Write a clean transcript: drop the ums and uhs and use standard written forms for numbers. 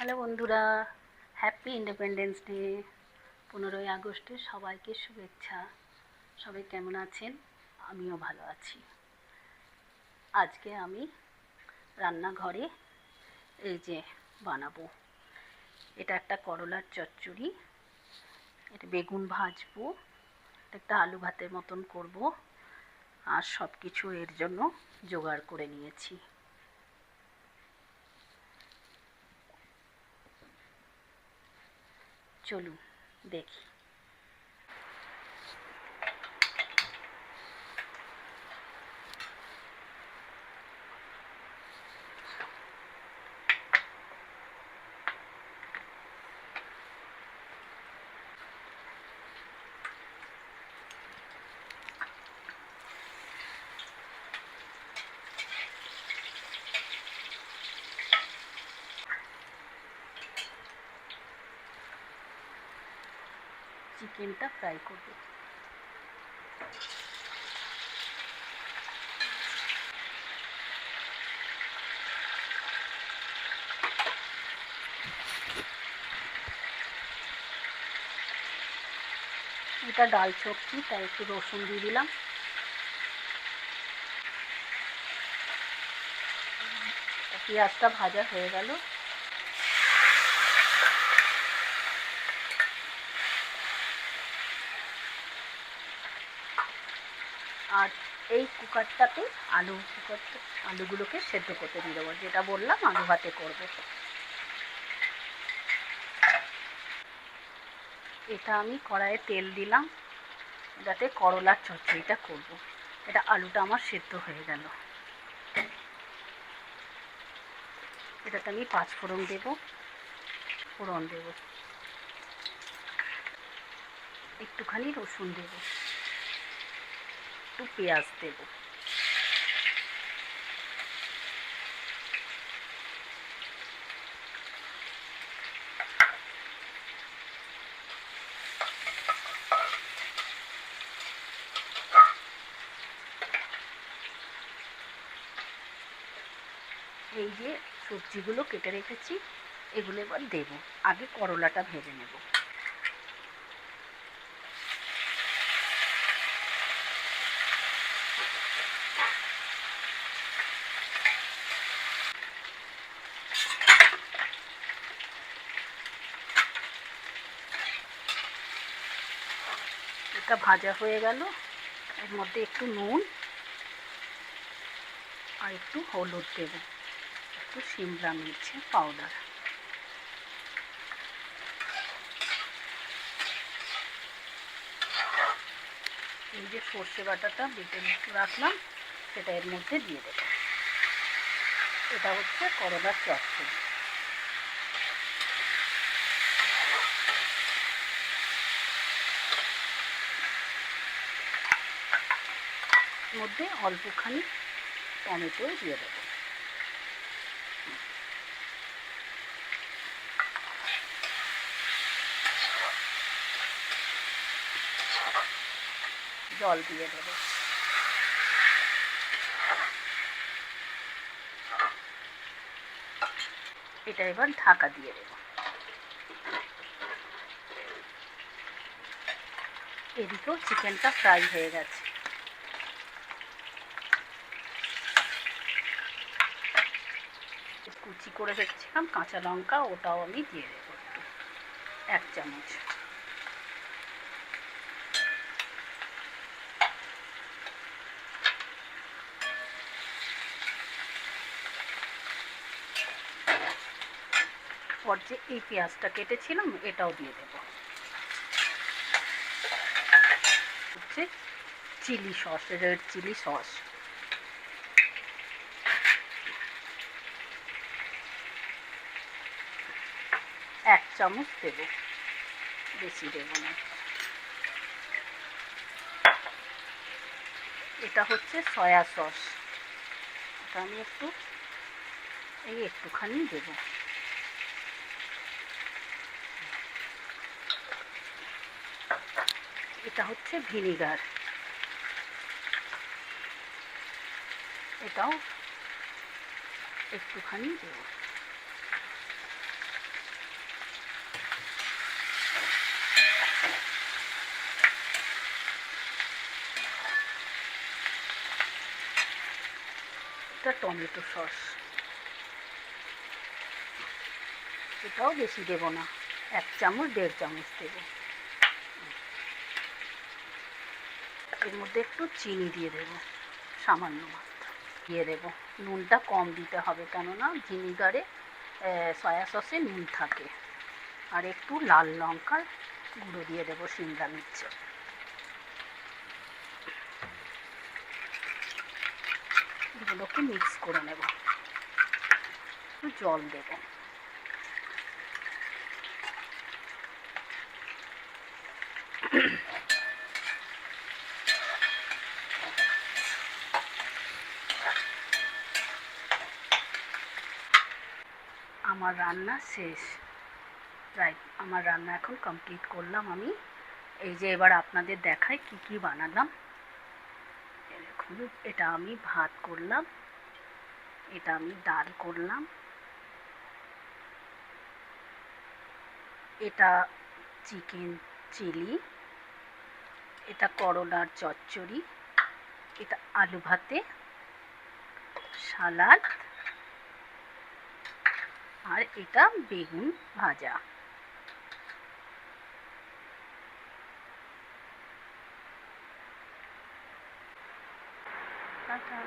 Hello বন্ধুরা, happy independence day. 15ই আগস্টের সবাইকে শুভেচ্ছা। সবাই কেমন আছেন? আমিও ভালো আছি। আজকে আমি রান্নাঘরে এই যে বানাবো, এটা একটা করলার চচ্চড়ি, এটা বেগুন ভাজবো, একটা আলু ভাতের মতন করব, আর সব কিছু এর জন্য জোগাড় করে নিয়েছি। চলুন দেখি। চিকেনটা ফ্রাই করব। এটা ডাল সবজি, তাই একটু রসুন দিয়ে দিলাম। পেঁয়াজটা ভাজা হয়ে গেল। আর এই কুকারটাতে আলুগুলোকে সেদ্ধ করতে দিয়ে দেবো, যেটা বললাম আলু ভাতে করব। এটা আমি কড়াইয়ে তেল দিলাম, যাতে করলার চচ্চড়িটা করব। এটা আলুটা আমার সেদ্ধ হয়ে গেল। এটাতে আমি 5 ফোড়ন দেব, একটুখানি রসুন দেব, একটু পেঁয়াজ দেব। এই যে সবজিগুলো কেটে রেখেছি, এগুলো এবার দেব। আগে করলাটা ভেজে নেব। এটা ভাজা হয়ে গেল। এর মধ্যে একটু নুন আর একটু হলুদ দেব, একটু সিমলা মির্চের পাউডার। এই যে সর্ষে বাটাটা বেটে রাখলাম, সেটা এর মধ্যে দিয়ে দেব। এটা হচ্ছে করলার চচ্চড়ি। এর মধ্যে অল্পখানি টমেটো দিয়ে দেবো। জল দিয়ে দেবো। এটা এবার ঢাকা দিয়ে দেব। এদিকেও চিকেনটা ফ্রাই হয়ে গেছে। কুচি করে রেখেছিলাম কাঁচা লঙ্কা, ওটাও আমি দিয়ে দেবো, একটু 1 চামচ। পর যে এই পেঁয়াজটা কেটেছিলাম, এটাও দিয়ে দেব। হচ্ছে chilli sauce, red chilli sauce. এক চামচ দেব, বেশি দেব না। এটা হচ্ছে সয়া সস, এটা আমি একটুখানি দেব। এটা হচ্ছে ভিনিগার, এটাও একটুখানি দেব। সসটা টমেটো সস, এটাও বেশি দেব না, 1 চামচ 1.5 চামচ দেব। এর মধ্যে একটু চিনি দিয়ে দেব, সামান্য মাত্র দিয়ে দেব। নুনটা কম দিতে হবে, কেননা ভিনিগারে সয়া সসে নুন থাকে। আর একটু লাল লঙ্কার গুঁড়ো দিয়ে দেবো, সিমলা মির্চ। এগুলোকে মিক্স করে নেব, একটু জল দেব। আমার রান্না শেষ, প্রায় আমার রান্না এখন কমপ্লিট করলাম আমি। এই যে এবার আপনাদের দেখাই কি কি বানালাম। দেখুন, এটা আমি ভাত করলাম, এটা আমি ডাল করলাম, এটা চিকেন চিলি, এটা করলার চচ্চড়ি, এটা আলু ভাতে, সালাড, আর এটা বেগুন ভাজা। টাটা।